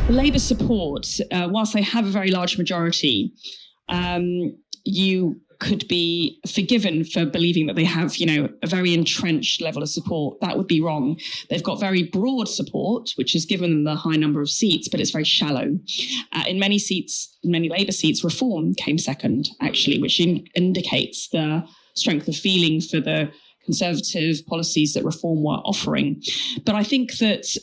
The Labour support, whilst they have a very large majority, you could be forgiven for believing that they have, a very entrenched level of support. That would be wrong. They've got very broad support, which has given them the high number of seats, but it's very shallow. In many Labour seats, Reform came second, actually, which indicates the strength of feeling for the Conservative policies that Reform were offering. But I think that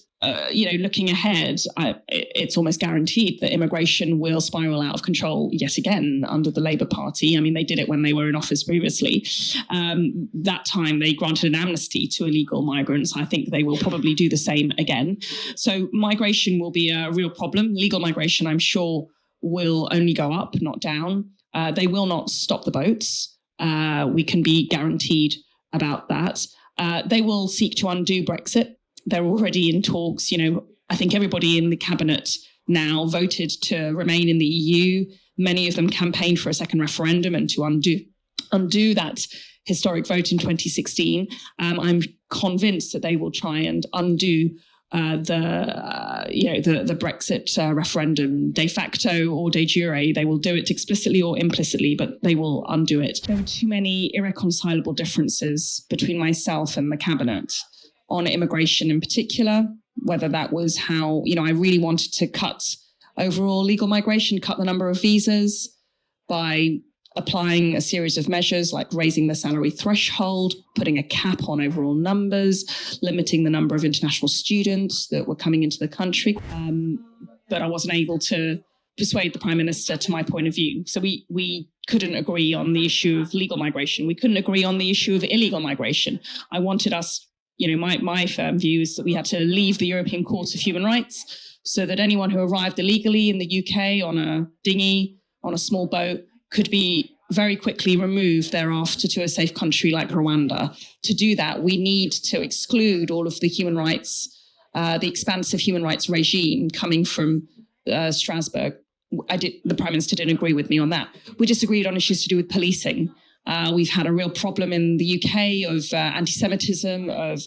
looking ahead, it's almost guaranteed that immigration will spiral out of control yet again under the Labour Party. I mean, they did it when they were in office previously. That time they granted an amnesty to illegal migrants. I think they will probably do the same again. So migration will be a real problem. Legal migration, I'm sure, will only go up, not down. They will not stop the boats. We can be guaranteed about that. They will seek to undo Brexit. They're already in talks. I think everybody in the cabinet now voted to remain in the EU. Many of them campaigned for a second referendum and to undo that historic vote in 2016. I'm convinced that they will try and undo the Brexit referendum, de facto or de jure. They will do it explicitly or implicitly, but they will undo it. There were too many irreconcilable differences between myself and the cabinet on immigration in particular, whether that was how, I really wanted to cut overall legal migration, cut the number of visas by applying a series of measures like raising the salary threshold, putting a cap on overall numbers, limiting the number of international students that were coming into the country. But I wasn't able to persuade the Prime Minister to my point of view. So we couldn't agree on the issue of legal migration. We couldn't agree on the issue of illegal migration. I wanted us, my firm view is that we had to leave the European Court of Human Rights so that anyone who arrived illegally in the UK on a dinghy, on a small boat, could be very quickly removed thereafter to a safe country like Rwanda. To do that, we need to exclude all of the human rights, the expansive human rights regime coming from Strasbourg. The Prime Minister didn't agree with me on that. We disagreed on issues to do with policing. We've had a real problem in the UK of anti-Semitism, of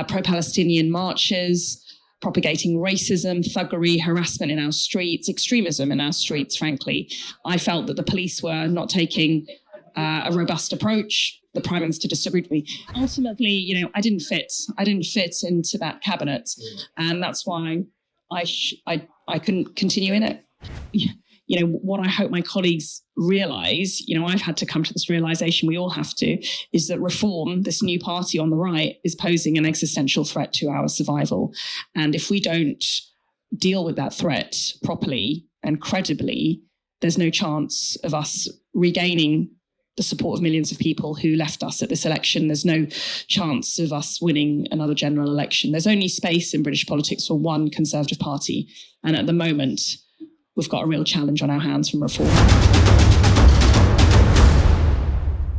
pro-Palestinian marches, propagating racism, thuggery, harassment in our streets, extremism in our streets, frankly. I felt that the police were not taking a robust approach. The Prime Minister disagreed with me. Ultimately, I didn't fit into that cabinet. And that's why I couldn't continue in it. What I hope my colleagues realise, I've had to come to this realisation, we all have to, is that Reform, this new party on the right, is posing an existential threat to our survival. And if we don't deal with that threat properly and credibly, there's no chance of us regaining the support of millions of people who left us at this election. There's no chance of us winning another general election. There's only space in British politics for one Conservative party. And at the moment, we've got a real challenge on our hands from Reform.